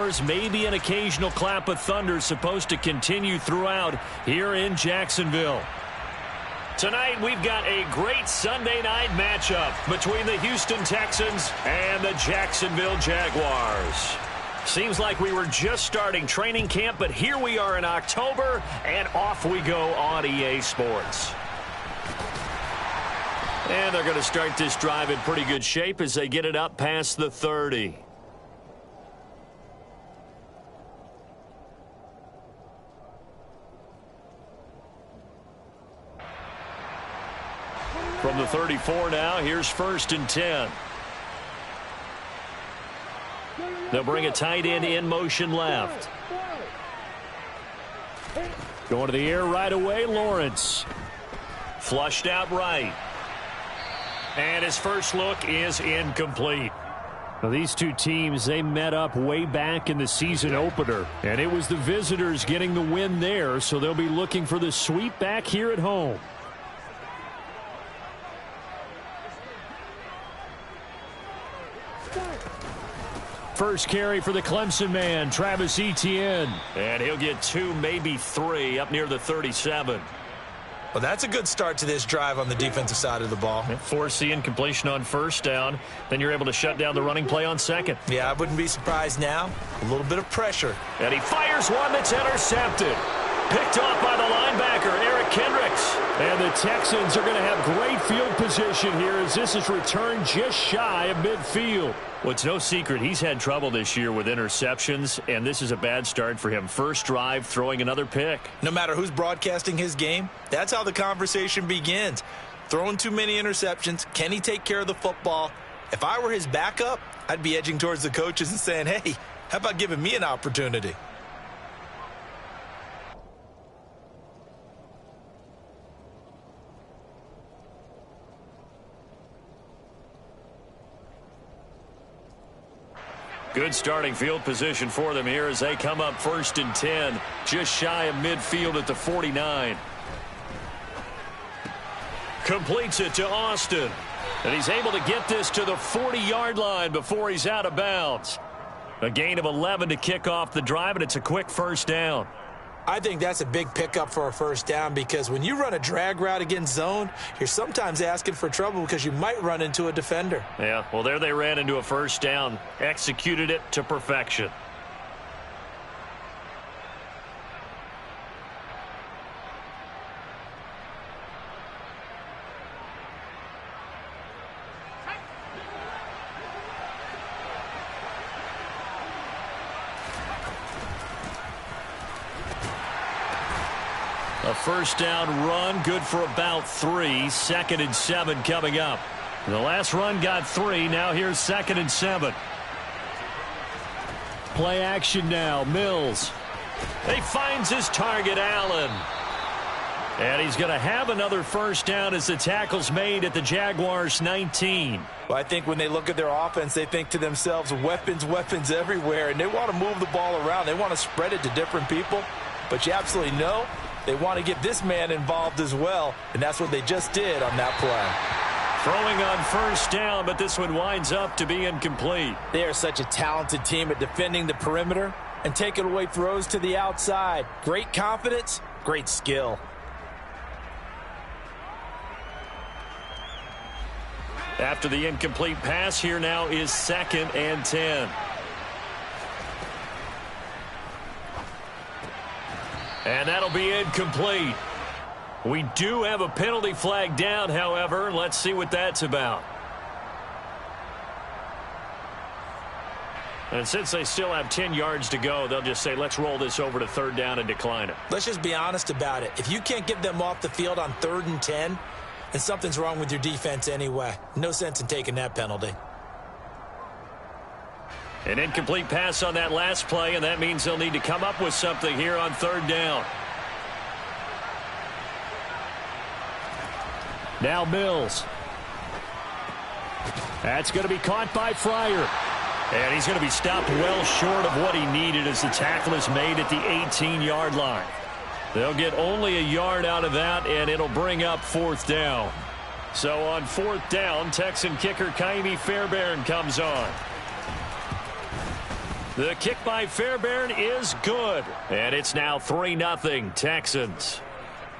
showers, maybe an occasional clap of thunder supposed to continue throughout here in Jacksonville. Tonight, we've got a great Sunday night matchup between the Houston Texans and the Jacksonville Jaguars. Seems like we were just starting training camp, but here we are in October, and off we go on EA Sports. And they're going to start this drive in pretty good shape as they get it up past the 30. From the 34 now, here's 1st and 10. They'll bring a tight end in motion left. Going to the air right away, Lawrence. Flushed out right. And his first look is incomplete. Now, these two teams, they met up way back in the season opener. And it was the visitors getting the win there, so they'll be looking for the sweep back here at home. First carry for the Clemson man, Travis Etienne. And he'll get 2, maybe 3, up near the 37. Well, that's a good start to this drive on the defensive side of the ball. Force the incompletion on 1st down. Then you're able to shut down the running play on 2nd. Yeah, I wouldn't be surprised now. A little bit of pressure. And he fires one that's intercepted. Picked off by the linebacker, Eric Kendricks. And the Texans are going to have great field position here as this is returned just shy of midfield. Well, it's no secret he's had trouble this year with interceptions, and this is a bad start for him. First drive, throwing another pick. No matter who's broadcasting his game, that's how the conversation begins. Throwing too many interceptions, can he take care of the football? If I were his backup, I'd be edging towards the coaches and saying, hey, how about giving me an opportunity? Good starting field position for them here as they come up 1st and 10, just shy of midfield at the 49. Completes it to Austin. And he's able to get this to the 40-yard line before he's out of bounds. A gain of 11 to kick off the drive, and it's a quick 1st down. I think that's a big pickup for a 1st down because when you run a drag route against zone, you're sometimes asking for trouble because you might run into a defender. Yeah, well, there they ran into a 1st down, executed it to perfection. A 1st down run, good for about 3. 2nd and 7 coming up. The last run got 3. Now here's 2nd and 7. Play action now. Mills. He finds his target, Allen. And he's going to have another 1st down as the tackle's made at the Jaguars' 19. Well, I think when they look at their offense, they think to themselves, weapons, weapons everywhere, and they want to move the ball around. They want to spread it to different people. But you absolutely know they want to get this man involved as well, and that's what they just did on that play. Throwing on 1st down, but this one winds up to be incomplete. They are such a talented team at defending the perimeter and taking away throws to the outside. Great confidence, great skill. After the incomplete pass, here now is 2nd and 10. And that'll be incomplete. We do have a penalty flag down, however. Let's see what that's about. And since they still have 10 yards to go, they'll just say, let's roll this over to 3rd down and decline it. Let's just be honest about it. If you can't get them off the field on 3rd and 10, then something's wrong with your defense anyway. No sense in taking that penalty. An incomplete pass on that last play, and that means they'll need to come up with something here on 3rd down. Now Mills. That's going to be caught by Fryer. And he's going to be stopped well short of what he needed as the tackle is made at the 18-yard line. They'll get only a yard out of that, and it'll bring up 4th down. So on 4th down, Texan kicker Kaimi Fairbairn comes on. The kick by Fairbairn is good. And it's now 3-0 Texans.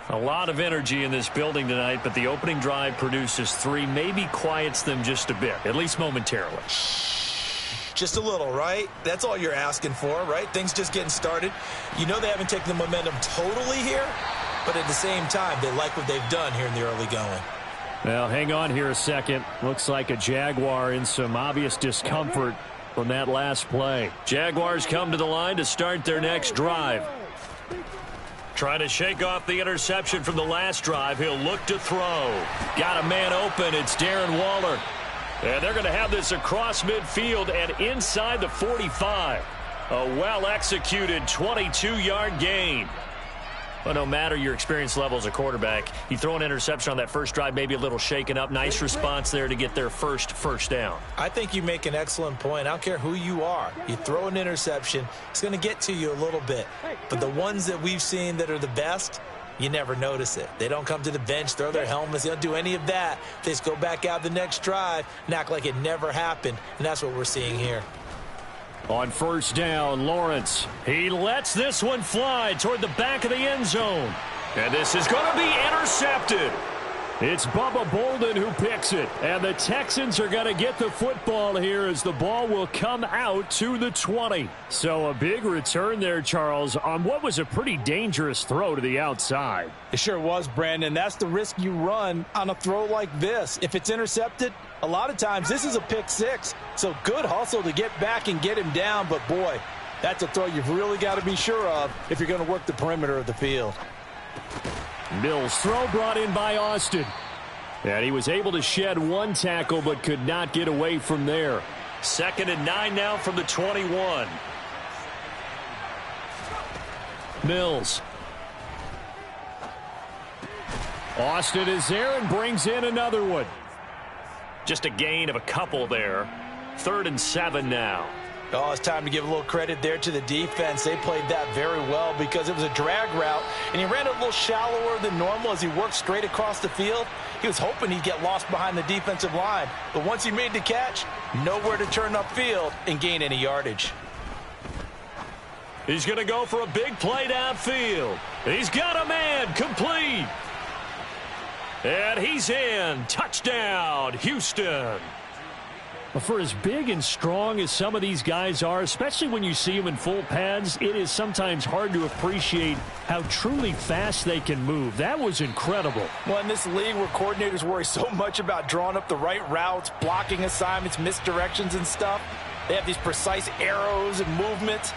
A lot of energy in this building tonight, but the opening drive produces 3, maybe quiets them just a bit, at least momentarily. Just a little, right? That's all you're asking for, right? Things just getting started. You know they haven't taken the momentum totally here, but at the same time, they like what they've done here in the early going. Well, hang on here a second. Looks like a Jaguar in some obvious discomfort from that last play. Jaguars come to the line to start their next drive. Trying to shake off the interception from the last drive. He'll look to throw. Got a man open. It's Darren Waller. And they're going to have this across midfield and inside the 45. A well-executed 22-yard gain. But no matter your experience level as a quarterback, you throw an interception on that first drive, maybe a little shaken up. Nice response there to get their first down. I think you make an excellent point. I don't care who you are. You throw an interception, it's going to get to you a little bit. But the ones that we've seen that are the best, you never notice it. They don't come to the bench, throw their helmets. They don't do any of that. They just go back out the next drive and act like it never happened. And that's what we're seeing here. On first down, Lawrence. He lets this one fly toward the back of the end zone. And this is going to be intercepted. It's Bubba Bolden who picks it. And the Texans are going to get the football here as the ball will come out to the 20. So a big return there, Charles, on what was a pretty dangerous throw to the outside. It sure was, Brandon. That's the risk you run on a throw like this. If it's intercepted, a lot of times this is a pick six. So good hustle to get back and get him down. But, boy, that's a throw you've really got to be sure of if you're going to work the perimeter of the field. Mills' throw brought in by Austin. And he was able to shed one tackle but could not get away from there. 2nd and 9 now from the 21. Mills. Austin is there and brings in another one. Just a gain of a couple there. 3rd and 7 now. Oh, it's time to give a little credit there to the defense. They played that very well because it was a drag route, and he ran a little shallower than normal as he worked straight across the field. He was hoping he'd get lost behind the defensive line, but once he made the catch, nowhere to turn upfield and gain any yardage. He's going to go for a big play downfield. He's got a man, complete. And he's in. Touchdown, Houston. For as big and strong as some of these guys are, especially when you see them in full pads, it is sometimes hard to appreciate how truly fast they can move. That was incredible. Well, in this league where coordinators worry so much about drawing up the right routes, blocking assignments, misdirections and stuff, they have these precise arrows and movements.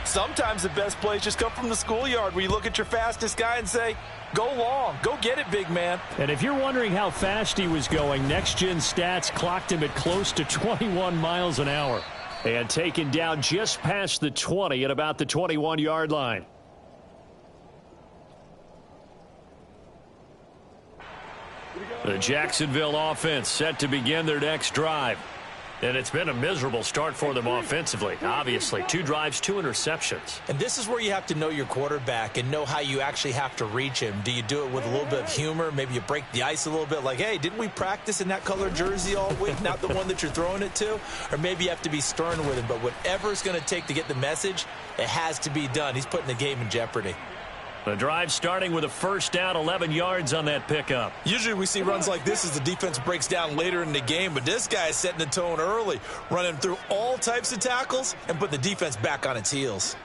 Sometimes the best plays just come from the schoolyard where you look at your fastest guy and say, go long, go get it, big man. And if you're wondering how fast he was going, Next Gen Stats clocked him at close to 21 miles an hour. And taken down just past the 20 at about the 21-yard line. The Jacksonville offense set to begin their next drive. And it's been a miserable start for them offensively. Obviously, 2 drives, 2 interceptions. And this is where you have to know your quarterback and know how you actually have to reach him. Do you do it with a little bit of humor? Maybe you break the ice a little bit like, hey, didn't we practice in that color jersey all week? Not the one that you're throwing it to? Or maybe you have to be stern with him. But whatever it's going to take to get the message, it has to be done. He's putting the game in jeopardy. The drive starting with a first down, 11 yards on that pickup. Usually we see runs like this as the defense breaks down later in the game, but this guy is setting the tone early, running through all types of tackles and putting the defense back on its heels.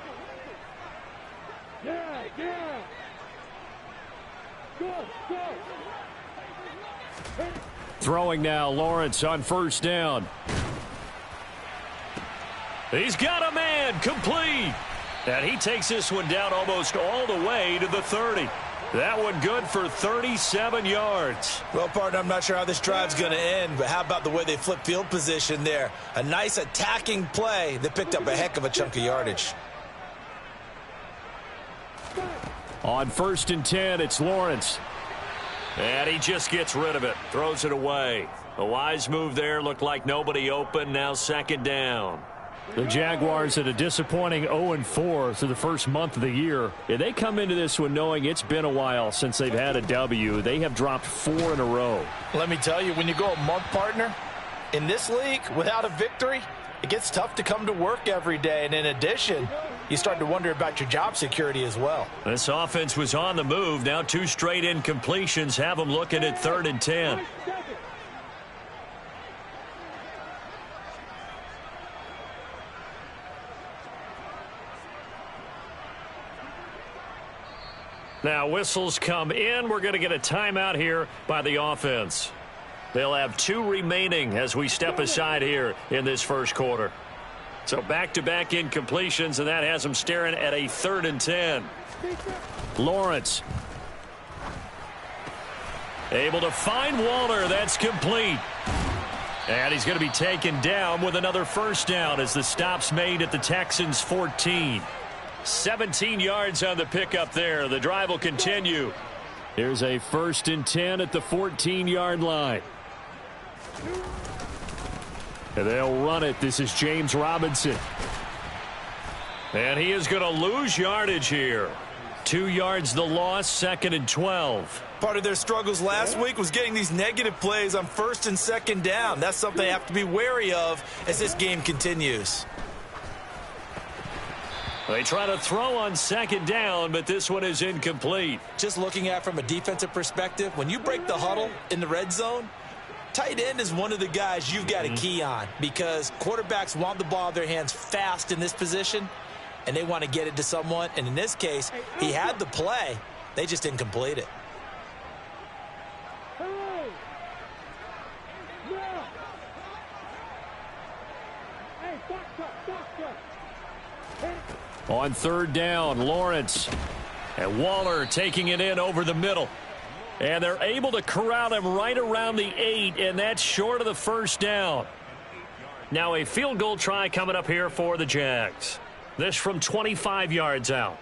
Throwing now, Lawrence on first down. He's got a man, complete. And he takes this one down almost all the way to the 30. That one good for 37 yards. Well, partner, I'm not sure how this drive's going to end, but how about the way they flip field position there? A nice attacking play that picked up a heck of a chunk of yardage. On 1st and 10, it's Lawrence. And he just gets rid of it, throws it away. A wise move there, looked like nobody open, now 2nd down. The Jaguars at a disappointing 0-4 through the first month of the year. And they come into this one knowing it's been a while since they've had a W. They have dropped 4 in a row. Let me tell you, when you go a month, partner, in this league without a victory, it gets tough to come to work every day. And in addition, you start to wonder about your job security as well. This offense was on the move. Now 2 straight incompletions have them looking at 3rd and 10. Now whistles come in. We're going to get a timeout here by the offense. They'll have 2 remaining as we step aside here in this first quarter. So back-to-back incompletions, and that has them staring at a 3rd and 10. Lawrence able to find Waller. That's complete. And he's going to be taken down with another first down as the stop's made at the Texans' 14. 17 yards on the pickup there. The drive will continue. Here's a 1st and 10 at the 14-yard line. And they'll run it. This is James Robinson. And he is going to lose yardage here. 2 yards the loss, 2nd and 12. Part of their struggles last week was getting these negative plays on 1st and 2nd down. That's something they have to be wary of as this game continues. They try to throw on 2nd down, but this one is incomplete. Just looking at it from a defensive perspective, when you break the huddle in the red zone, tight end is one of the guys you've got to key on because quarterbacks want the ball in their hands fast in this position, and they want to get it to someone. And in this case, he had the play. They just didn't complete it. On 3rd down, Lawrence and Waller taking it in over the middle. And they're able to corral him right around the 8, and that's short of the first down. Now a field goal try coming up here for the Jags. This from 25 yards out.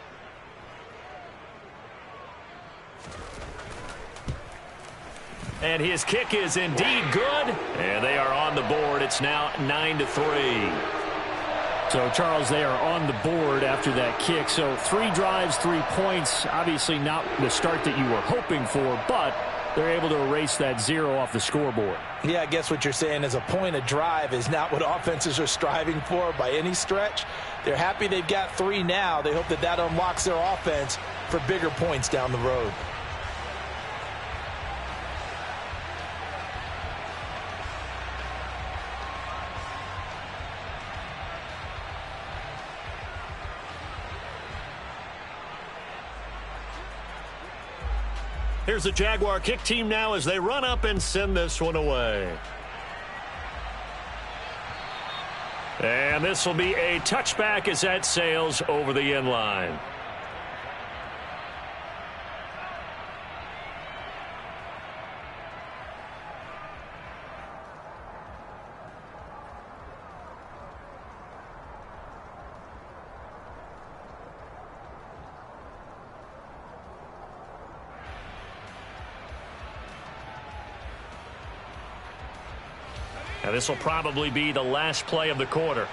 And his kick is indeed good. And they are on the board. It's now 9-3. So, Charles, they are on the board after that kick. So 3 drives, 3 points. Obviously not the start that you were hoping for, but they're able to erase that 0 off the scoreboard. Yeah, I guess what you're saying is a point a drive is not what offenses are striving for by any stretch. They're happy they've got 3 now. They hope that that unlocks their offense for bigger points down the road. Here's the Jaguar kick team now as they run up and send this one away. And this will be a touchback as that sails over the end line. And this will probably be the last play of the quarter.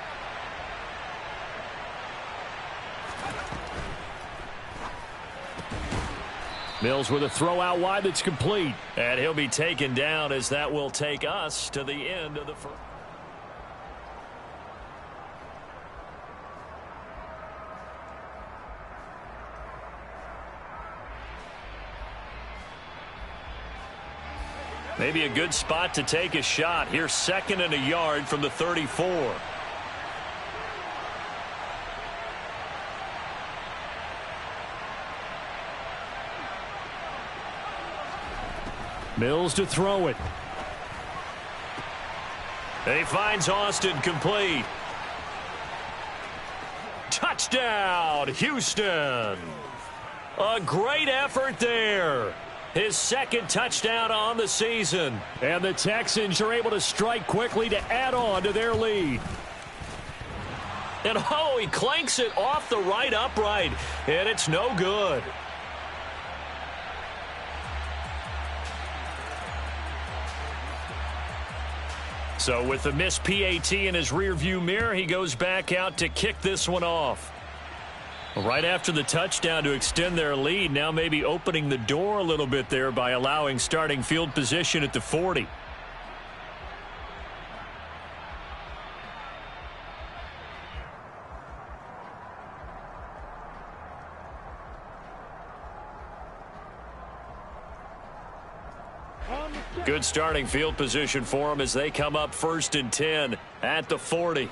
Mills with a throw out wide that's complete. And he'll be taken down as that will take us to the end of the first. Maybe a good spot to take a shot. Here's 2nd and a yard from the 34. Mills to throw it. And he finds Austin complete. Touchdown, Houston. A great effort there. His 2nd touchdown on the season. And the Texans are able to strike quickly to add on to their lead. And oh, he clanks it off the right upright. And it's no good. So with the missed PAT in his rearview mirror, he goes back out to kick this one off. Right after the touchdown to extend their lead, now maybe opening the door a little bit there by allowing starting field position at the 40. Good starting field position for them as they come up 1st and 10 at the 40.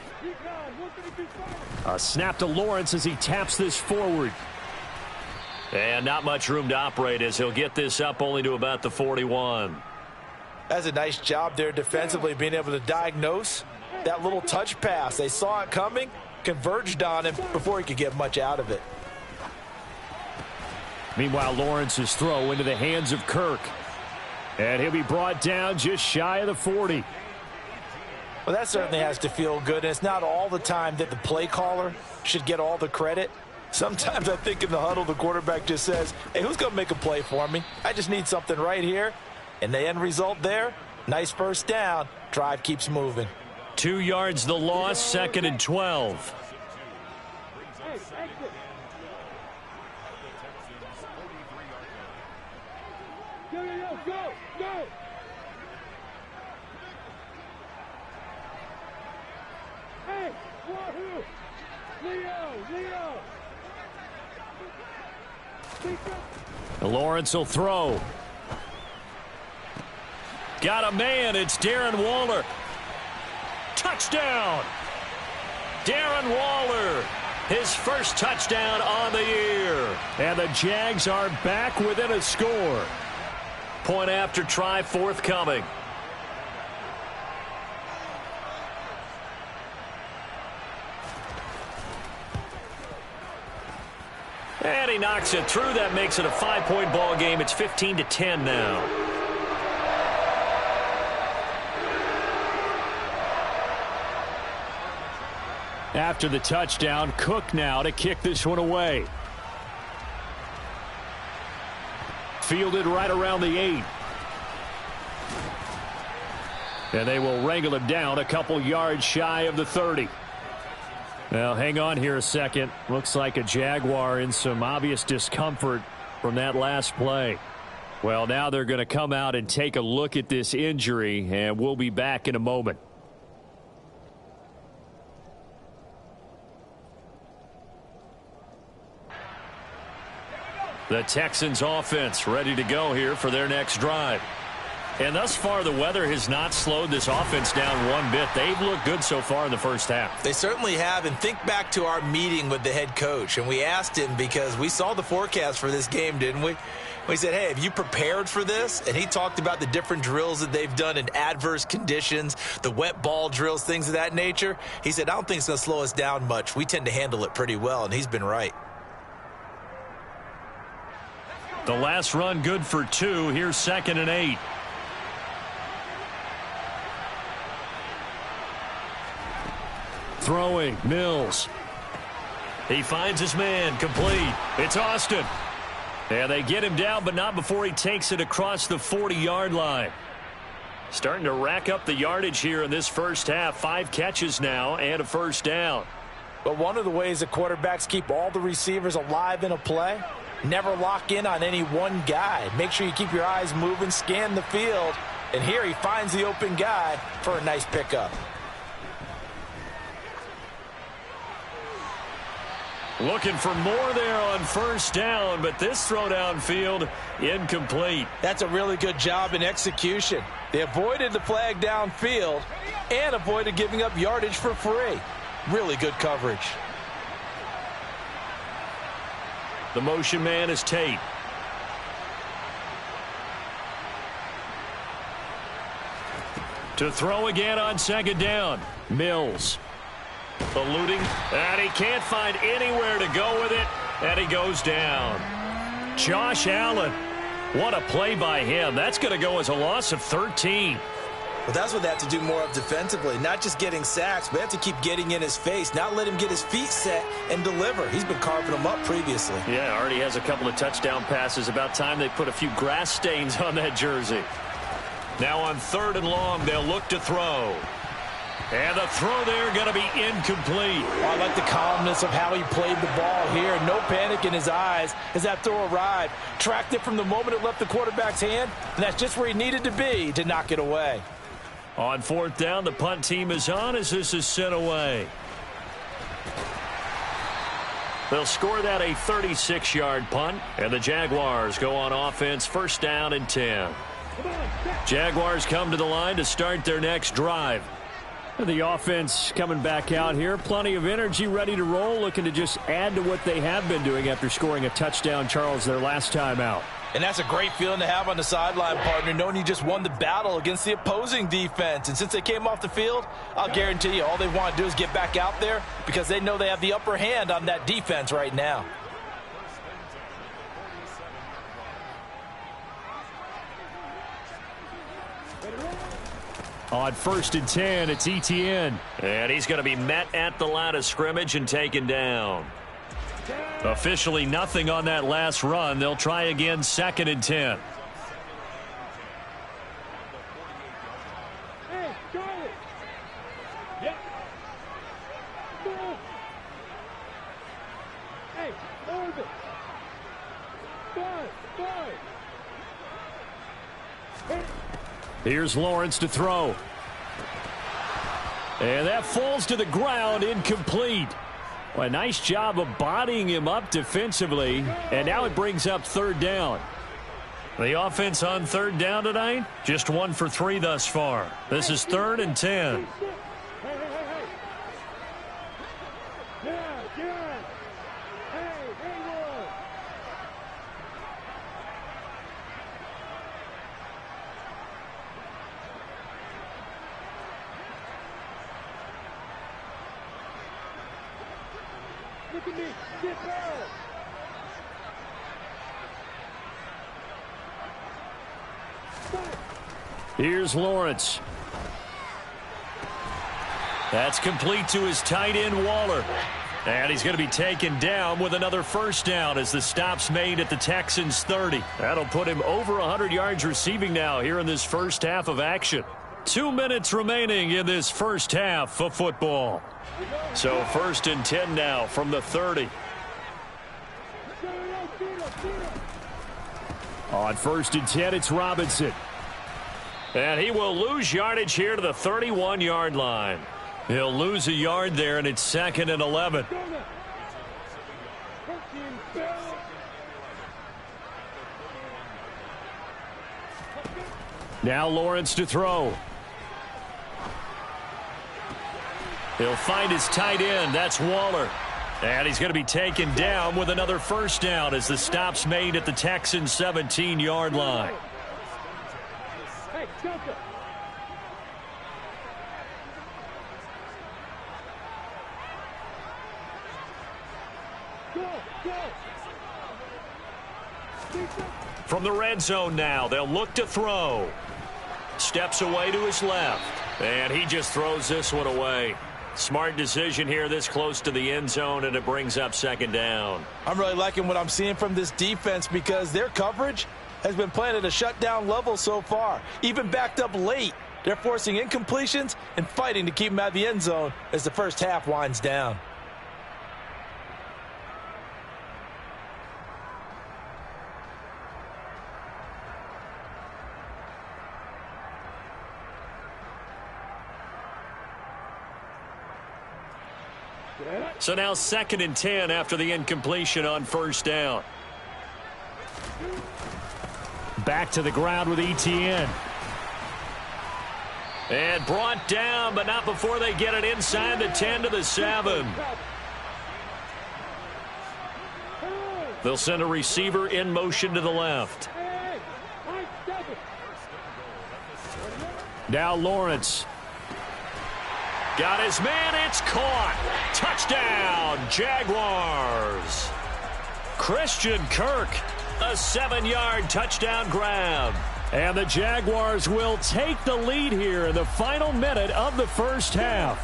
A snap to Lawrence as he taps this forward. And not much room to operate as he'll get this up only to about the 41. That's a nice job there defensively, being able to diagnose that little touch pass. They saw it coming, converged on him before he could get much out of it. Meanwhile, Lawrence's throw into the hands of Kirk. And he'll be brought down just shy of the 40. Well, that certainly has to feel good. And it's not all the time that the play caller should get all the credit. Sometimes I think in the huddle, the quarterback just says, hey, who's going to make a play for me? I just need something right here. And the end result there, nice first down. Drive keeps moving. 2 yards the loss, 2nd and 12. Go! Hey, Wahoo! Leo! Lawrence will throw. Got a man. It's Darren Waller. Touchdown! Darren Waller, his first touchdown on the year. And the Jags are back within a score. Point after try forthcoming. And he knocks it through. That makes it a 5-point ball game. It's 15-10 now. After the touchdown, Cook now to kick this one away. Fielded right around the 8. And they will wrangle him down a couple yards shy of the 30. Now, hang on here a second. Looks like a Jaguar in some obvious discomfort from that last play. Well, now they're going to come out and take a look at this injury, and we'll be back in a moment. The Texans offense ready to go here for their next drive. And thus far, the weather has not slowed this offense down one bit. They've looked good so far in the first half. They certainly have. And think back to our meeting with the head coach. And we asked him, because we saw the forecast for this game, didn't we? We said, hey, have you prepared for this? And he talked about the different drills that they've done in adverse conditions, the wet ball drills, things of that nature. He said, I don't think it's going to slow us down much. We tend to handle it pretty well. And he's been right. The last run good for 2. Here's 2nd and 8. Throwing, Mills. He finds his man, complete. It's Austin. And they get him down, but not before he takes it across the 40-yard line. Starting to rack up the yardage here in this first half. 5 catches now and a first down. But one of the ways that quarterbacks keep all the receivers alive in a play, never lock in on any one guy. Make sure you keep your eyes moving, scan the field. And here he finds the open guy for a nice pickup. Looking for more there on first down, but this throw downfield incomplete. That's a really good job in execution. They avoided the flag downfield and avoided giving up yardage for free. Really good coverage. The motion man is Tate. To throw again on 2nd down. Mills. Eluding, and he can't find anywhere to go with it, and he goes down. Josh Allen, what a play by him. That's going to go as a loss of 13. Well, that's what they have to do more of defensively, not just getting sacks, but they have to keep getting in his face, not let him get his feet set and deliver. He's been carving them up previously. Yeah, already has a couple of touchdown passes. About time they put a few grass stains on that jersey. Now on 3rd and long, they'll look to throw. And the throw there going to be incomplete. I like the calmness of how he played the ball here. No panic in his eyes as that throw arrived. Tracked it from the moment it left the quarterback's hand, and that's just where he needed to be to knock it away. On 4th down, the punt team is on as this is sent away. They'll score that a 36-yard punt, and the Jaguars go on offense 1st down and 10. Jaguars come to the line to start their next drive. The offense coming back out here. Plenty of energy, ready to roll, looking to just add to what they have been doing after scoring a touchdown, Charles, their last time out. And that's a great feeling to have on the sideline, partner, knowing you just won the battle against the opposing defense. And since they came off the field, I'll guarantee you all they want to do is get back out there because they know they have the upper hand on that defense right now. On 1st and 10, it's Etienne. And he's going to be met at the line of scrimmage and taken down. Officially nothing on that last run. They'll try again 2nd and 10. Hey, Charlie. Yep. Move. Hey, over. Five. Hey. Here's Lawrence to throw. And that falls to the ground, incomplete. Well, a nice job of bodying him up defensively. And now it brings up 3rd down. The offense on 3rd down tonight, just 1 for 3 thus far. This is 3rd and 10. Hey. Yeah. Hey, Lord. Look at me. Get down. Here's Lawrence. That's complete to his tight end, Waller. And he's going to be taken down with another 1st down as the stop's made at the Texans' 30. That'll put him over 100 yards receiving now here in this first half of action. 2 minutes remaining in this first half of football. So 1st and 10 now from the 30. On 1st and 10, it's Robinson. And he will lose yardage here to the 31-yard line. He'll lose a yard there, and it's 2nd and 11. Now Lawrence to throw. He'll find his tight end. That's Waller. And he's going to be taken down with another 1st down as the stop's made at the Texans' 17-yard line. Hey, Joker. Go. From the red zone now, they'll look to throw. Steps away to his left. And he just throws this one away. Smart decision here this close to the end zone, and it brings up 2nd down. I'm really liking what I'm seeing from this defense because their coverage has been playing at a shutdown level so far. Even backed up late, they're forcing incompletions and fighting to keep them out of the end zone as the first half winds down. So now 2nd and 10 after the incompletion on 1st down. Back to the ground with Etienne. And brought down, but not before they get it inside the 10 to the 7. They'll send a receiver in motion to the left. Now Lawrence. Got his man, it's caught. Touchdown, Jaguars. Christian Kirk, a 7-yard touchdown grab. And the Jaguars will take the lead here in the final minute of the first half.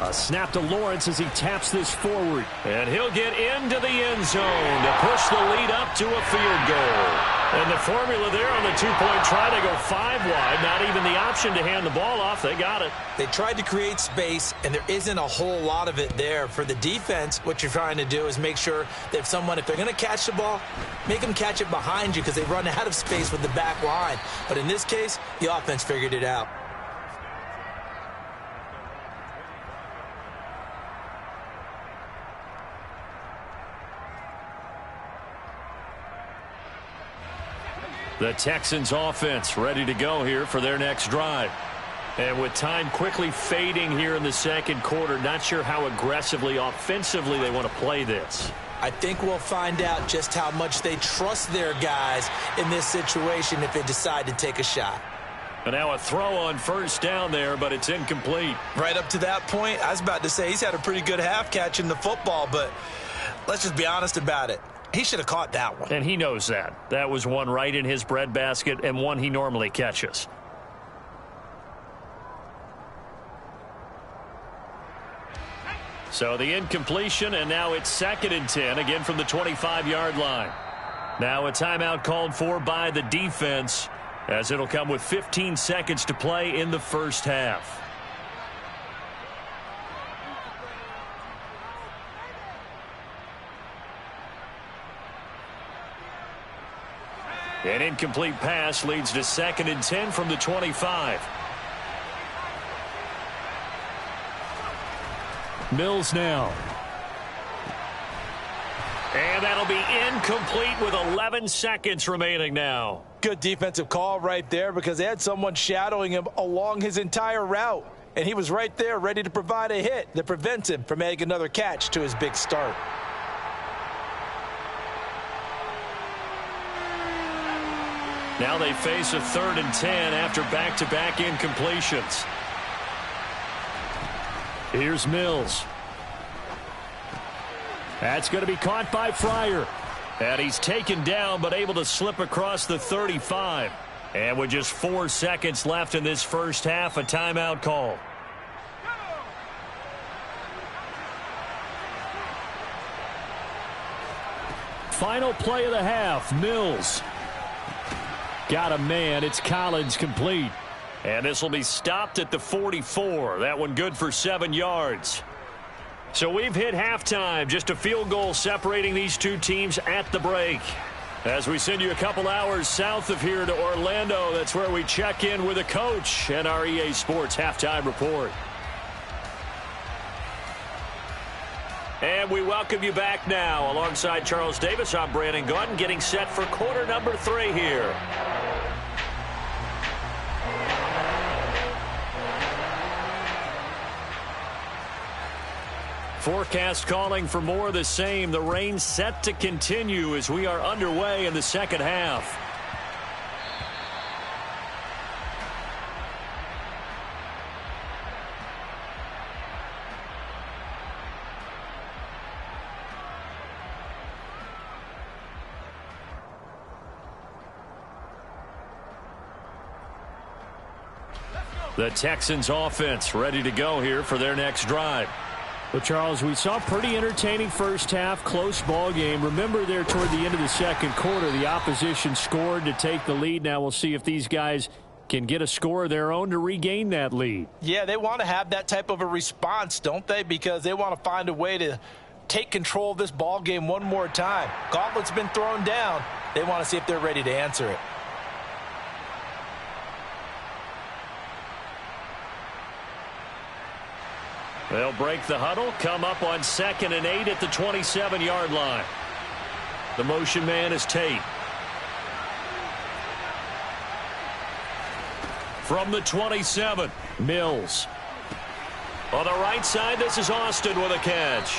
A snap to Lawrence as he taps this forward. And he'll get into the end zone to push the lead up to a field goal. And the formula there on the 2-point try, they go 5 wide. Not even the option to hand the ball off. They got it. They tried to create space, and there isn't a whole lot of it there. For the defense, what you're trying to do is make sure that if they're going to catch the ball, make them catch it behind you because they run out of space with the back line. But in this case, the offense figured it out. The Texans offense ready to go here for their next drive. And with time quickly fading here in the second quarter, not sure how aggressively, offensively they want to play this. I think we'll find out just how much they trust their guys in this situation if they decide to take a shot. And now a throw on first down there, but it's incomplete. Right up to that point, I was about to say he's had a pretty good half catching the football, but let's just be honest about it. He should have caught that one. And he knows that. That was one right in his breadbasket and one he normally catches. So the incompletion, and now it's 2nd and 10, again from the 25-yard line. Now a timeout called for by the defense, as it'll come with 15 seconds to play in the first half. An incomplete pass leads to 2nd and 10 from the 25. Mills now. And that'll be incomplete with 11 seconds remaining now. Good defensive call right there because they had someone shadowing him along his entire route. And he was right there ready to provide a hit that prevents him from making another catch to his big start. Now they face a 3rd and 10 after back-to-back incompletions. Here's Mills. That's going to be caught by Fryer. And he's taken down but able to slip across the 35. And with just 4 seconds left in this first half, a timeout call. Final play of the half, Mills. Got a man. It's Collins complete. And this will be stopped at the 44. That one good for 7 yards. So we've hit halftime. Just a field goal separating these two teams at the break. As we send you a couple hours south of here to Orlando, that's where we check in with the coach and our EA Sports halftime report. And we welcome you back now. Alongside Charles Davis, I'm Brandon Gaudin, getting set for quarter number 3 here. Forecast calling for more of the same. The rain set to continue as we are underway in the second half. The Texans offense ready to go here for their next drive. Well, Charles, we saw a pretty entertaining first half, close ball game. Remember there toward the end of the second quarter, the opposition scored to take the lead. Now we'll see if these guys can get a score of their own to regain that lead. Yeah, they want to have that type of a response, don't they? Because they want to find a way to take control of this ball game one more time. Gauntlet's been thrown down. They want to see if they're ready to answer it. They'll break the huddle, come up on 2nd and 8 at the 27-yard line. The motion man is Tate. From the 27, Mills. On the right side, this is Austin with a catch.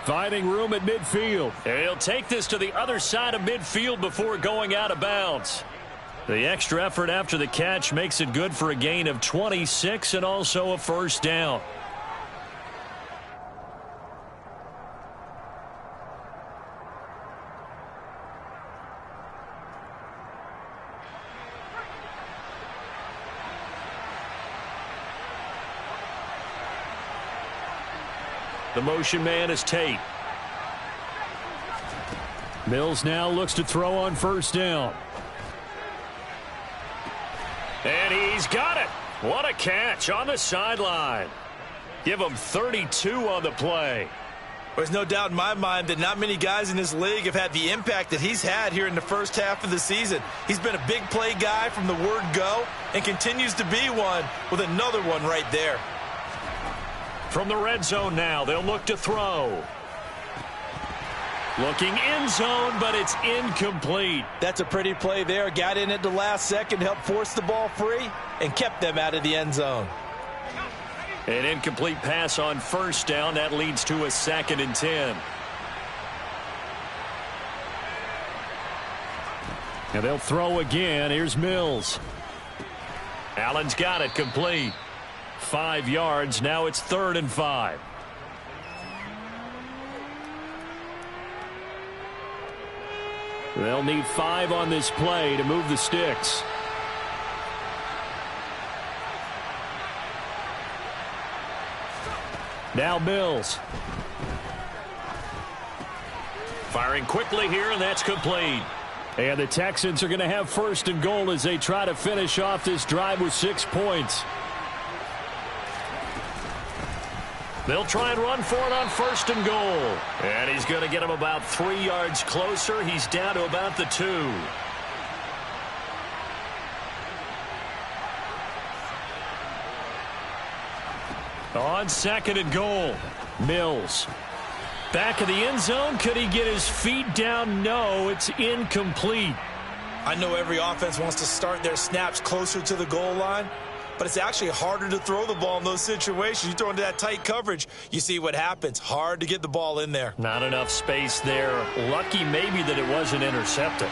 Finding room at midfield. And he'll take this to the other side of midfield before going out of bounds. The extra effort after the catch makes it good for a gain of 26 and also a first down. The motion man is Tate. Mills now looks to throw on first down. And he's got it. What a catch on the sideline. Give him 32 on the play. There's no doubt in my mind that not many guys in this league have had the impact that he's had here in the first half of the season. He's been a big play guy from the word go and continues to be one with another one right there. From the red zone now, they'll look to throw. Looking end zone, but it's incomplete. That's a pretty play there. Got in at the last second, helped force the ball free, and kept them out of the end zone. An incomplete pass on first down. That leads to a 2nd and 10. And they'll throw again. Here's Mills. Allen's got it complete. 5 yards. Now it's 3rd and 5. They'll need 5 on this play to move the sticks. Now Mills. Firing quickly here, and that's complete. And the Texans are going to have 1st and goal as they try to finish off this drive with 6 points. They'll try and run for it on 1st and goal. And he's going to get him about 3 yards closer. He's down to about the 2. On 2nd and goal, Mills. Back of the end zone. Could he get his feet down? No, it's incomplete. I know every offense wants to start their snaps closer to the goal line, but it's actually harder to throw the ball in those situations. You throw into that tight coverage, you see what happens. Hard to get the ball in there. Not enough space there. Lucky maybe that it wasn't intercepted.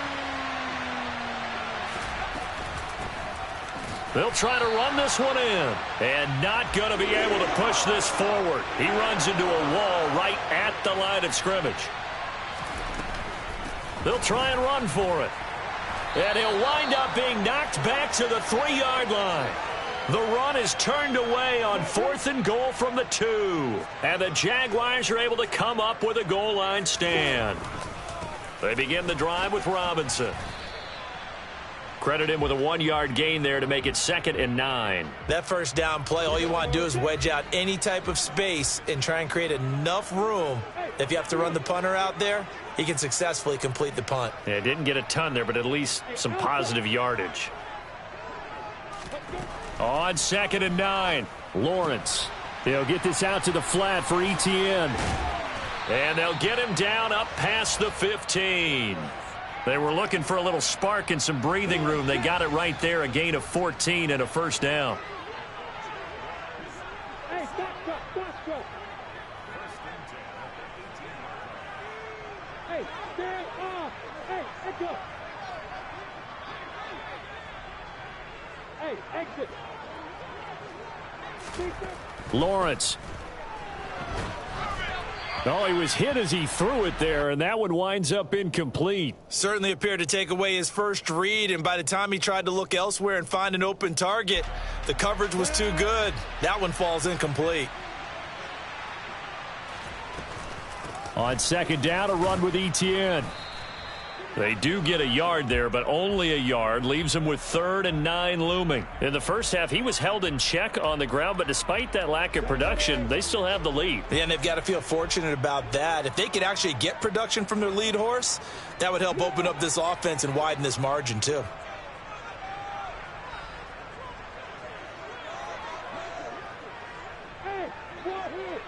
They'll try to run this one in, and not going to be able to push this forward. He runs into a wall right at the line of scrimmage. They'll try and run for it. And he'll wind up being knocked back to the 3-yard line. The run is turned away on 4th and goal from the 2. And the Jaguars are able to come up with a goal line stand. They begin the drive with Robinson. Credit him with a 1-yard gain there to make it 2nd and 9. That first down play, all you want to do is wedge out any type of space and try and create enough room. If you have to run the punter out there, he can successfully complete the punt. Yeah, didn't get a ton there, but at least some positive yardage. On 2nd and 9, Lawrence. They'll get this out to the flat for Etienne. And they'll get him down up past the 15. They were looking for a little spark and some breathing room. They got it right there, a gain of 14 and a 1st down. Hey, stop. Hey, stand off. Hey, echo. Hey, exit. Lawrence. Oh, he was hit as he threw it there, and that one winds up incomplete. Certainly appeared to take away his first read, and by the time he tried to look elsewhere and find an open target, the coverage was too good. That one falls incomplete. On 2nd down, a run with Etienne. They do get a yard there, but only a yard. Leaves him with 3rd and 9 looming. In the first half, he was held in check on the ground, but despite that lack of production, they still have the lead. Yeah, and they've got to feel fortunate about that. If they could actually get production from their lead horse, that would help open up this offense and widen this margin too. Hey, right here.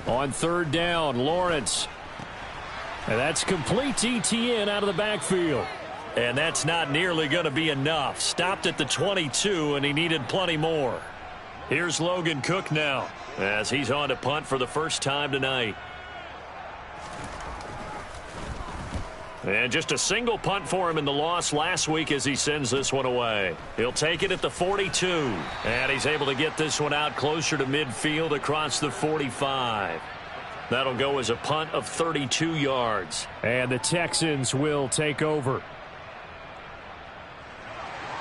On 3rd down, Lawrence. And that's complete to Etienne out of the backfield. And that's not nearly going to be enough. Stopped at the 22, and he needed plenty more. Here's Logan Cook now, as he's on to punt for the first time tonight. And just a single punt for him in the loss last week as he sends this one away. He'll take it at the 42. And he's able to get this one out closer to midfield across the 45. That'll go as a punt of 32 yards. And the Texans will take over.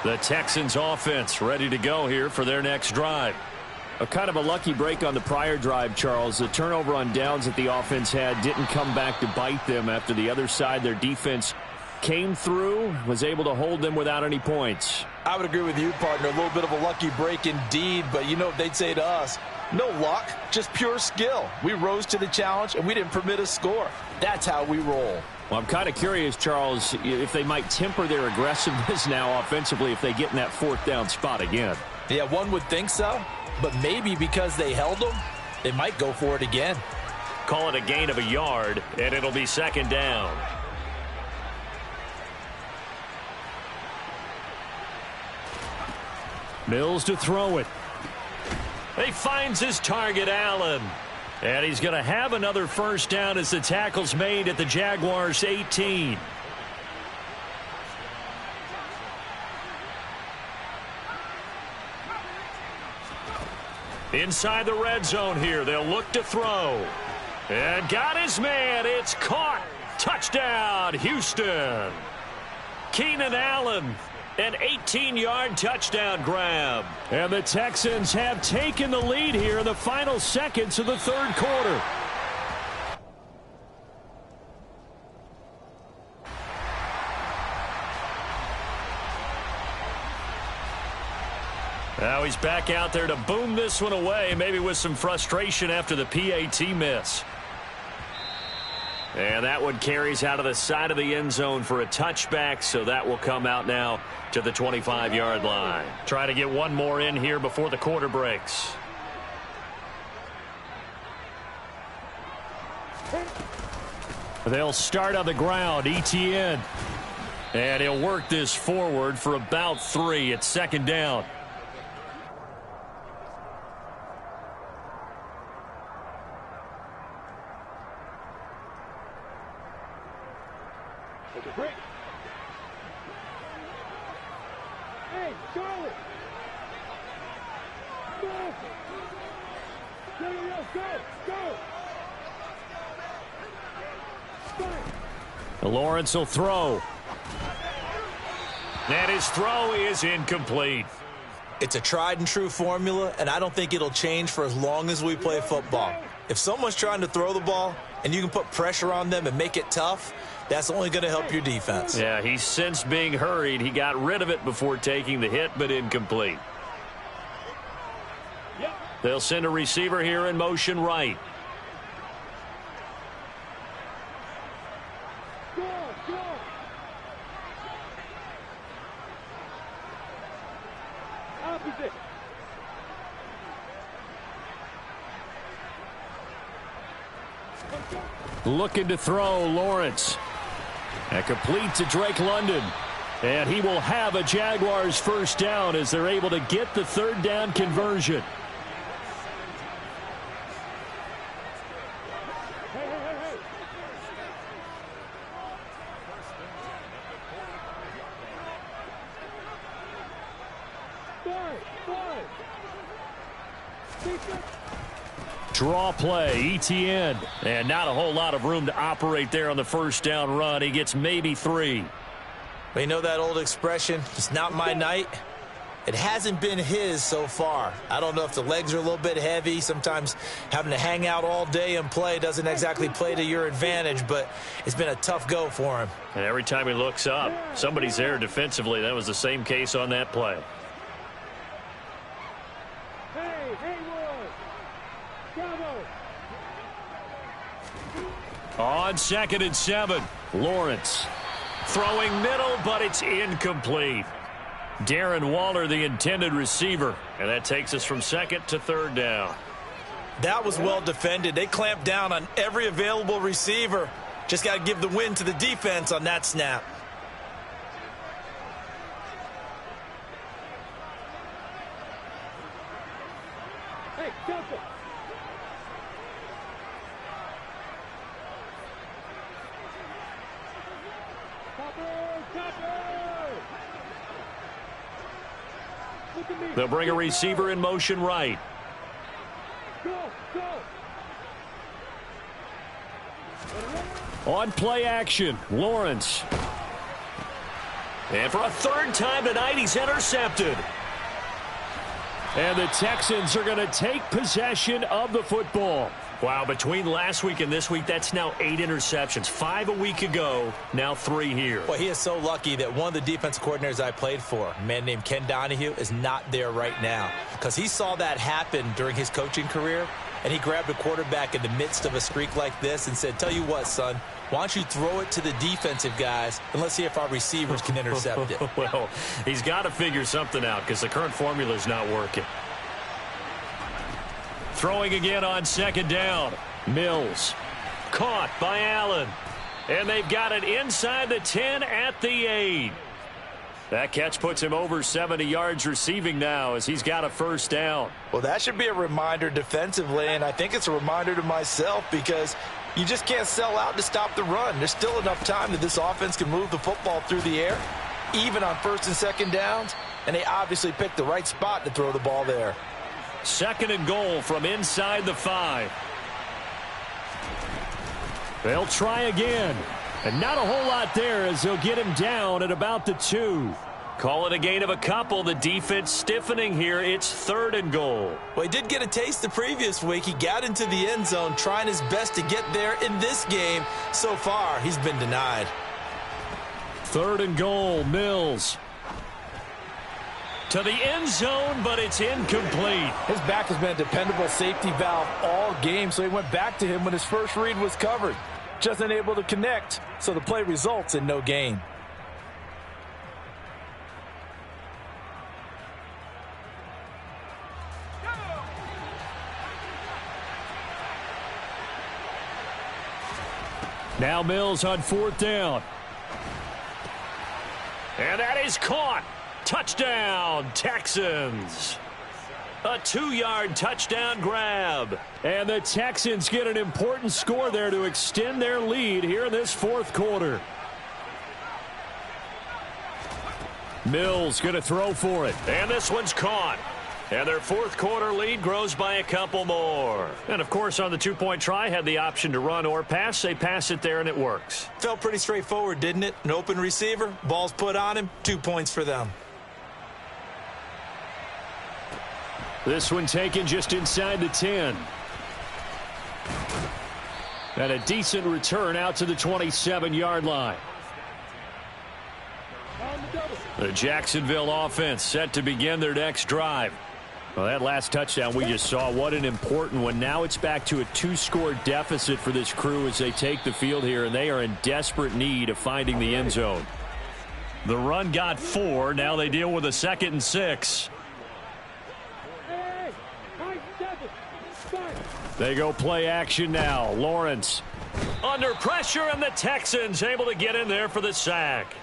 The Texans offense ready to go here for their next drive. A kind of a lucky break on the prior drive, Charles. The turnover on downs that the offense had didn't come back to bite them after the other side. Their defense came through, was able to hold them without any points. I would agree with you, partner. A little bit of a lucky break indeed, but you know what they'd say to us? No luck, just pure skill. We rose to the challenge, and we didn't permit a score. That's how we roll. Well, I'm kind of curious, Charles, if they might temper their aggressiveness now offensively if they get in that 4th down spot again. Yeah, one would think so, but maybe because they held them, they might go for it again. Call it a gain of a yard, and it'll be second down. Mills to throw it. He finds his target, Allen. And he's going to have another first down as the tackle's made at the Jaguars' 18. Inside the red zone here. They'll look to throw. And got his man. It's caught. Touchdown, Houston. Keenan Allen. An 18-yard touchdown grab. And the Texans have taken the lead here in the final seconds of the third quarter. Now he's back out there to boom this one away, maybe with some frustration after the PAT miss. And that one carries out of the side of the end zone for a touchback, so that will come out now to the 25-yard line. Try to get one more in here before the quarter breaks. They'll start on the ground, Etienne. And he'll work this forward for about 3. It's second down. Hey, Charlie! Go! Go! Lawrence will throw. And his throw is incomplete. It's a tried and true formula, and I don't think it'll change for as long as we play football. If someone's trying to throw the ball and you can put pressure on them and make it tough, that's only going to help your defense. Yeah, he's sensed being hurried. He got rid of it before taking the hit, but incomplete. They'll send a receiver here in motion right. Opposite. Looking to throw, Lawrence. And complete to Drake London. And he will have a Jaguars first down as they're able to get the third down conversion. Draw play, Etienne. And not a whole lot of room to operate there on the first down run. He gets maybe 3. But you know that old expression, it's not my night? It hasn't been his so far. I don't know if the legs are a little bit heavy. Sometimes having to hang out all day and play doesn't exactly play to your advantage, but it's been a tough go for him. And every time he looks up, somebody's there defensively. That was the same case on that play. Hey, Haywood! Bravo! On 2nd and 7, Lawrence. Throwing middle, but it's incomplete. Darren Waller, the intended receiver. And that takes us from 2nd to 3rd down. That was well defended. They clamped down on every available receiver. Just got to give the win to the defense on that snap. Hey, Delta! They'll bring a receiver in motion right. Go, go. On play action, Lawrence. And for a 3rd time tonight, he's intercepted. And the Texans are going to take possession of the football. Wow, between last week and this week, that's now 8 interceptions. 5 a week ago, now 3 here. Well, he is so lucky that one of the defense coordinators I played for, a man named Ken Donahue, is not there right now. Because he saw that happen during his coaching career, and he grabbed a quarterback in the midst of a streak like this and said, tell you what, son, Why don't you throw it to the defensive guys, and let's see if our receivers can intercept it. Well, he's got to figure something out because the current formula is not working. Throwing again on second down. Mills. Caught by Allen. And they've got it inside the 10 at the 8. That catch puts him over 70 yards receiving now as he's got a first down. Well, that should be a reminder defensively, and I think it's a reminder to myself because you just can't sell out to stop the run. There's still enough time that this offense can move the football through the air, even on first and second downs, and they obviously picked the right spot to throw the ball there. Second and goal from inside the 5. They'll try again. And not a whole lot there as they'll get him down at about the 2. Call it a gain of a couple. The defense stiffening here. It's third and goal. Well, he did get a taste the previous week. He got into the end zone trying his best to get there in this game. So far, he's been denied. Third and goal, Mills. To the end zone, but it's incomplete. His back has been a dependable safety valve all game, so he went back to him when his first read was covered. Just unable to connect, so the play results in no gain. Now Mills on fourth down. And that is caught. Touchdown, Texans. A 2-yard touchdown grab. And the Texans get an important score there to extend their lead here in this fourth quarter. Mills going to throw for it. And this one's caught. And their fourth quarter lead grows by a couple more. And, of course, on the two-point try, had the option to run or pass. They pass it there, and it works. Felt pretty straightforward, didn't it? An open receiver, ball's put on him, 2 points for them. This one taken just inside the 10. And a decent return out to the 27-yard line. The Jacksonville offense set to begin their next drive. Well, that last touchdown we just saw, what an important one. Now it's back to a 2-score deficit for this crew as they take the field here, and they are in desperate need of finding the end zone. The run got 4. Now they deal with a 2nd and 6. They go play action now. Lawrence under pressure, and the Texans able to get in there for the sack.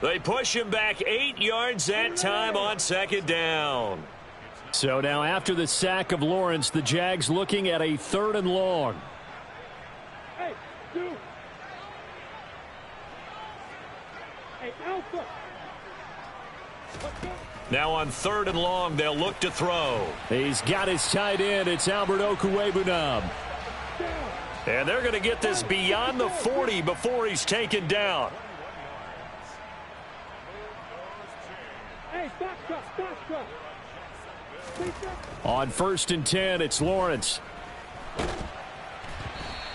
They push him back 8 yards that time on second down. So now after the sack of Lawrence, the Jags looking at a 3rd and long. Hey, dude. Hey, Alpha. Now on 3rd and long, they'll look to throw. He's got his tight end. It's Albert Okwuegbunam. And they're going to get this beyond the 40 before he's taken down. Hey, back up. On 1st and 10, it's Lawrence.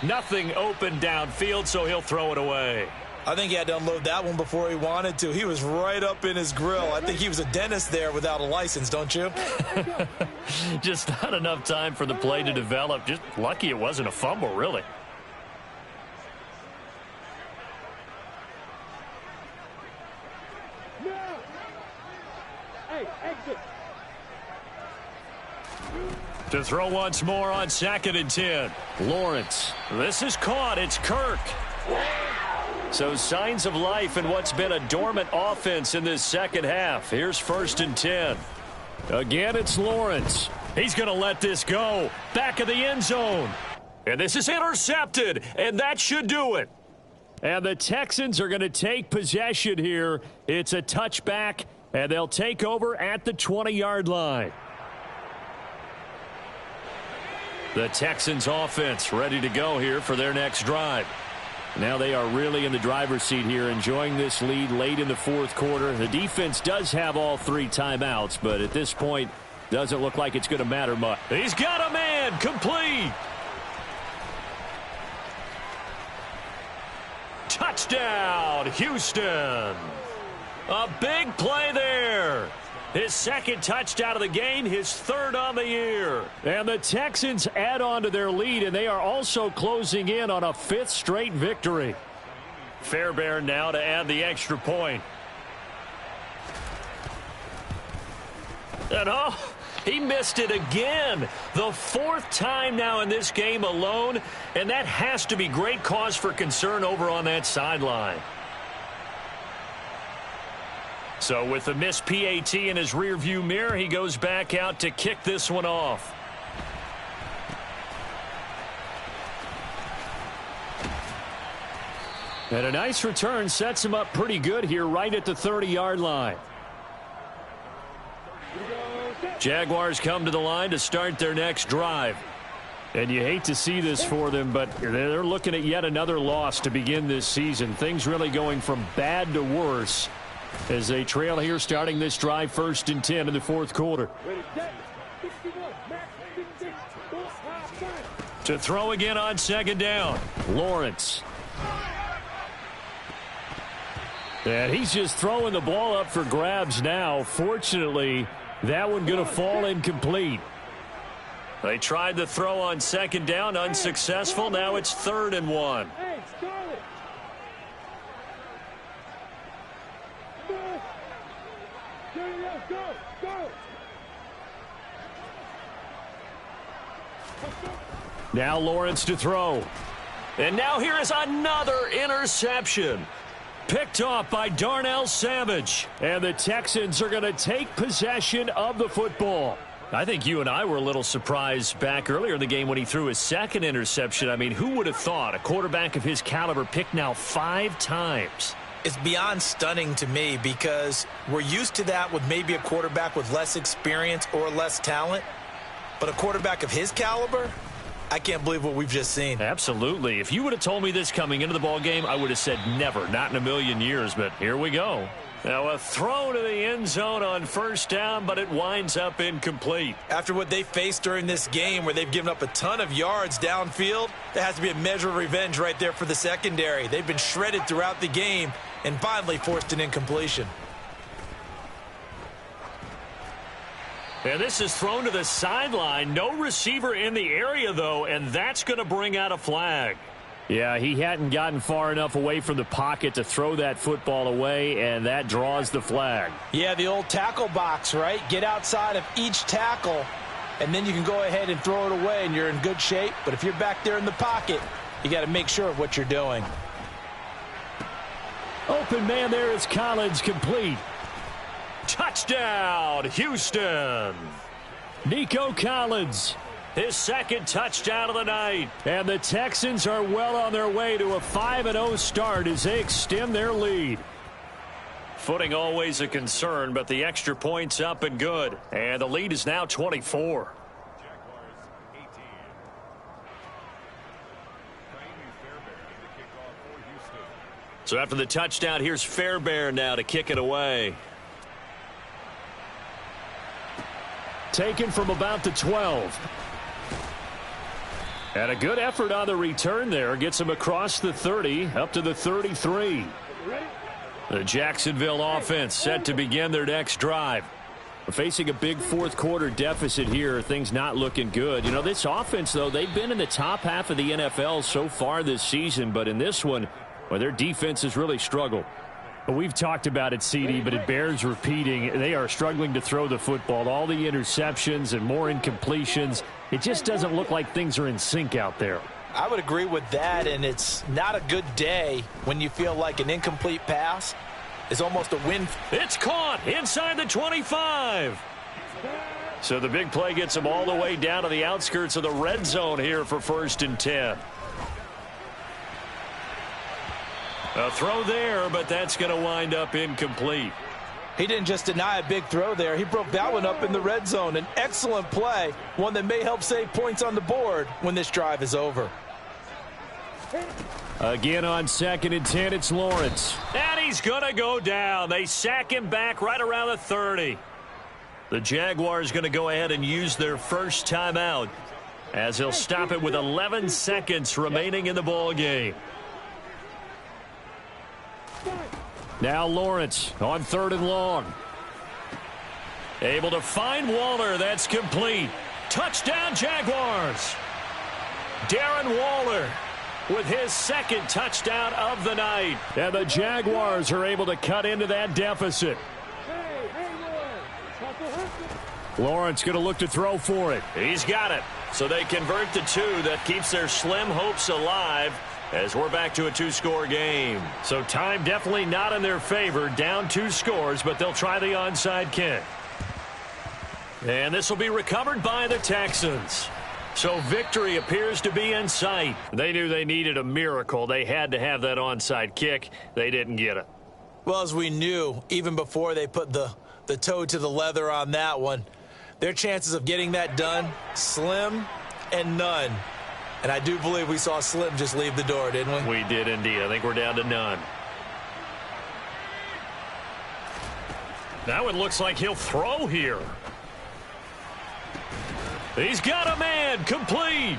Nothing open downfield, so he'll throw it away. I think he had to unload that one before he wanted to. He was right up in his grill. I think he was a dentist there without a license, don't you? Just not enough time for the play to develop. Just lucky it wasn't a fumble, really. Hey, exit. To throw once more on 2nd and 10. Lawrence. This is caught. It's Kirk. So signs of life in what's been a dormant offense in this second half. Here's 1st and 10. Again, it's Lawrence. He's going to let this go. Back of the end zone. And this is intercepted. And that should do it. And the Texans are going to take possession here. It's a touchback. And they'll take over at the 20-yard line. The Texans offense ready to go here for their next drive. Now they are really in the driver's seat here, enjoying this lead late in the fourth quarter. The defense does have all 3 timeouts, but at this point, doesn't look like it's going to matter much. He's got a man, complete. Touchdown, Houston. A big play there. His second touchdown of the game, his third on the year. And the Texans add on to their lead, and they are also closing in on a fifth straight victory. Fairbairn now to add the extra point. And he missed it again. The fourth time now in this game alone, and that has to be great cause for concern over on that sideline. So with the missed PAT in his rearview mirror, he goes back out to kick this one off. And a nice return sets him up pretty good here right at the 30-yard line. Jaguars come to the line to start their next drive. And you hate to see this for them, but they're looking at yet another loss to begin this season. Things really going from bad to worse as they trail here starting this drive 1st and 10 in the fourth quarter. To throw again on second down, Lawrence. And he's just throwing the ball up for grabs now. Fortunately, that one going to fall incomplete. They tried the throw on second down, unsuccessful. Now it's 3rd and 1. Now Lawrence to throw. And now here is another interception. Picked off by Darnell Savage. And the Texans are going to take possession of the football. I think you and I were a little surprised back earlier in the game when he threw his second interception. I mean, who would have thought a quarterback of his caliber picked now 5 times? It's beyond stunning to me because we're used to that with maybe a quarterback with less experience or less talent. But a quarterback of his caliber, I can't believe what we've just seen. Absolutely. If you would have told me this coming into the ball game, I would have said never, not in a million years. But here we go. Now a throw to the end zone on 1st down, but it winds up incomplete. After what they faced during this game where they've given up a ton of yards downfield, there has to be a measure of revenge right there for the secondary. They've been shredded throughout the game and finally forced an incompletion. And this is thrown to the sideline. No receiver in the area, though, and that's going to bring out a flag. Yeah, he hadn't gotten far enough away from the pocket to throw that football away, and that draws the flag. Yeah, the old tackle box, right? Get outside of each tackle, and then you can go ahead and throw it away, and you're in good shape. But if you're back there in the pocket, you got to make sure of what you're doing. Open man there is Collins, complete. Touchdown, Houston. Nico Collins, his second touchdown of the night. And the Texans are well on their way to a 5-0 start as they extend their lead. Footing always a concern, but the extra point's up and good. And the lead is now 24. So after the touchdown, here's Fairbairn now to kick it away. Taken from about the 12. And a good effort on the return there. Gets him across the 30, up to the 33. The Jacksonville offense set to begin their next drive. Facing a big fourth quarter deficit here, things not looking good. You know, this offense, though, they've been in the top half of the NFL so far this season. But in this one, well, their defense has really struggled. We've talked about it, CD, but it bears repeating. They are struggling to throw the football. All the interceptions and more incompletions. It just doesn't look like things are in sync out there. I would agree with that, and it's not a good day when you feel like an incomplete pass is almost a win. It's caught inside the 25. So the big play gets them all the way down to the outskirts of the red zone here for 1st and 10. A throw there, but that's going to wind up incomplete. He didn't just deny a big throw there. He broke that one up in the red zone. An excellent play, one that may help save points on the board when this drive is over. Again on 2nd and 10, it's Lawrence. And he's going to go down. They sack him back right around the 30. The Jaguars going to go ahead and use their first timeout as he'll stop it with 11 seconds remaining in the ball game. Now Lawrence on 3rd and long. Able to find Waller. That's complete. Touchdown, Jaguars. Darren Waller with his 2nd touchdown of the night. And the Jaguars are able to cut into that deficit. Lawrence going to look to throw for it. He's got it. So they convert to 2. That keeps their slim hopes alive as we're back to a 2-score game. So time definitely not in their favor. Down 2 scores, but they'll try the onside kick. And this will be recovered by the Texans. So victory appears to be in sight. They knew they needed a miracle. They had to have that onside kick. They didn't get it. Well, as we knew, even before they put the toe to the leather on that one, their chances of getting that done, slim and none. And I do believe we saw Slim just leave the door, didn't we? We did indeed. I think we're down to none. Now it looks like he'll throw here. He's got a man, complete.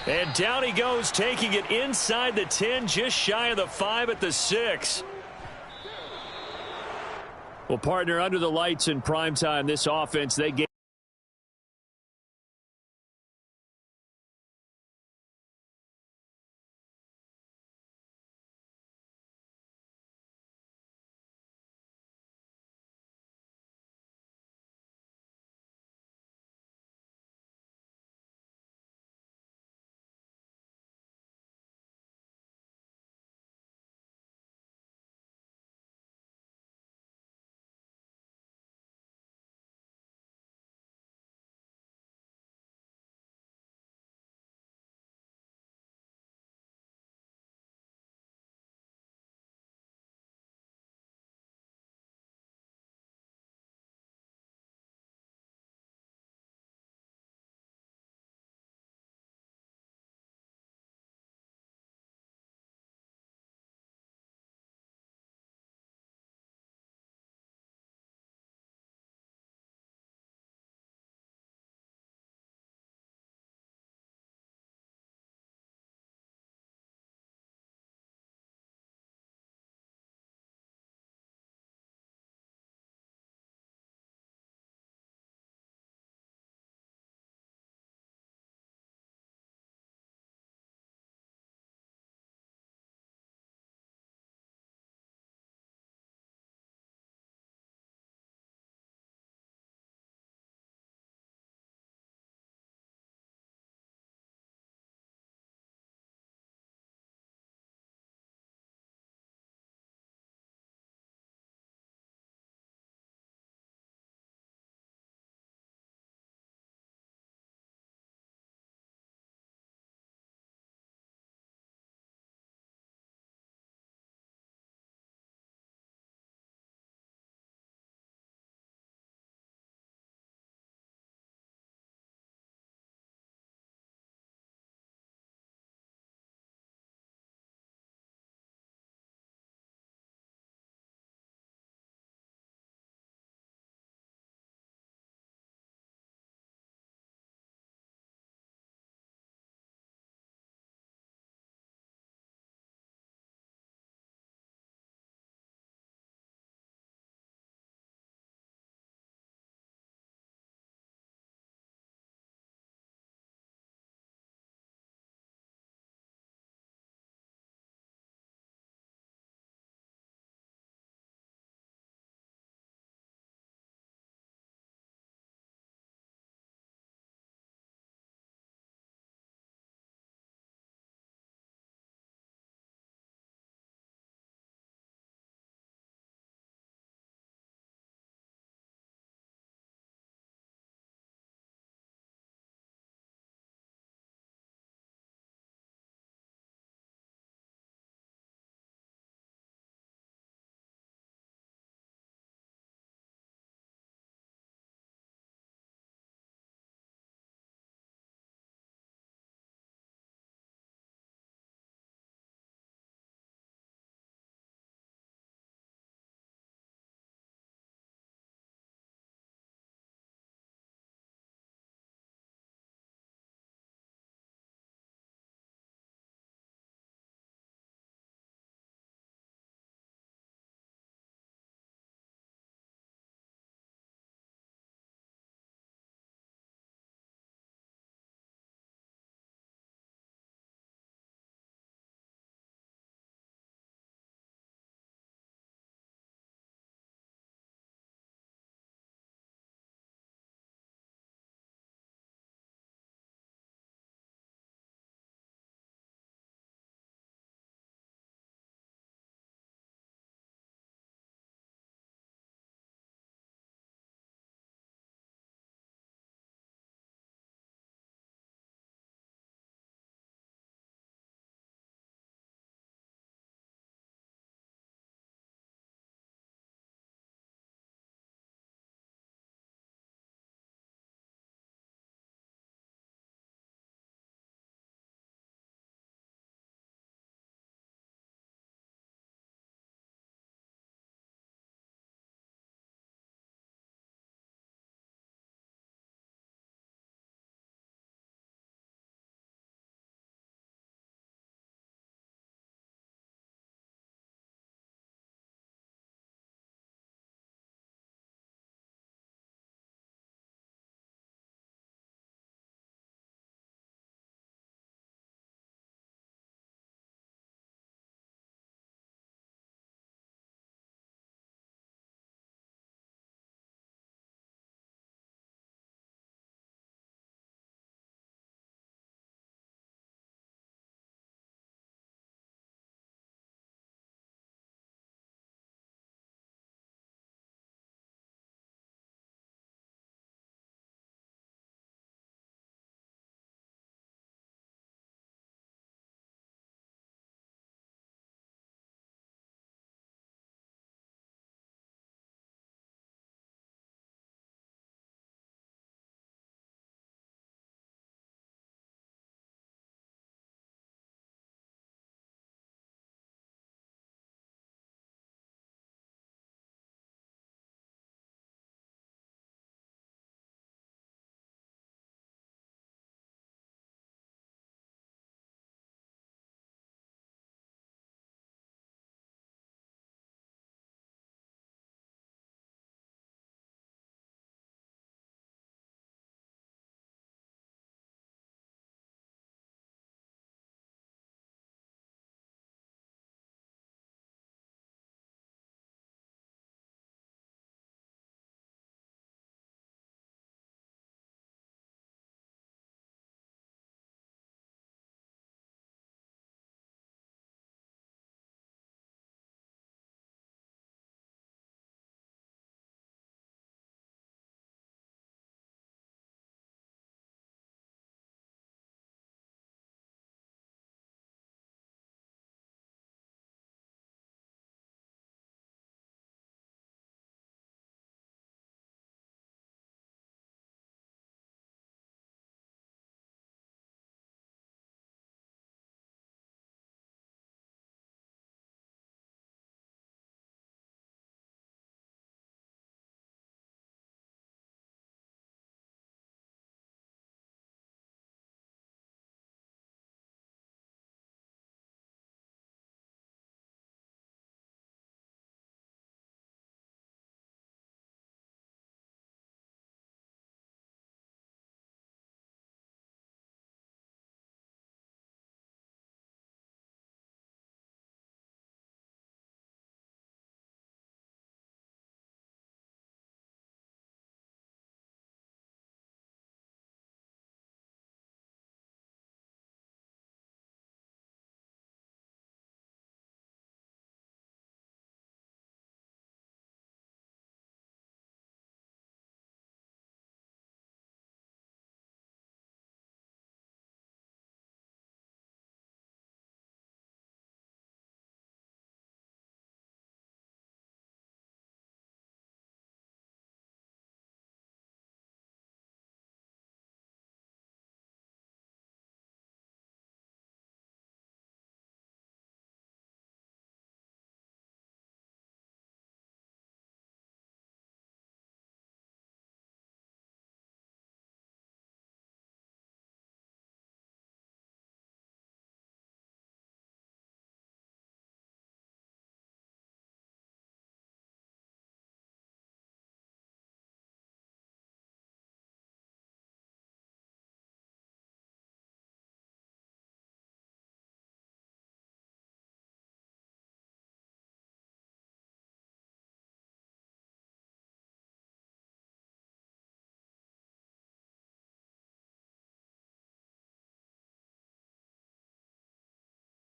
And down he goes, taking it inside the 10, just shy of the 5 at the 6. Well, partner, under the lights in primetime, this offense, they get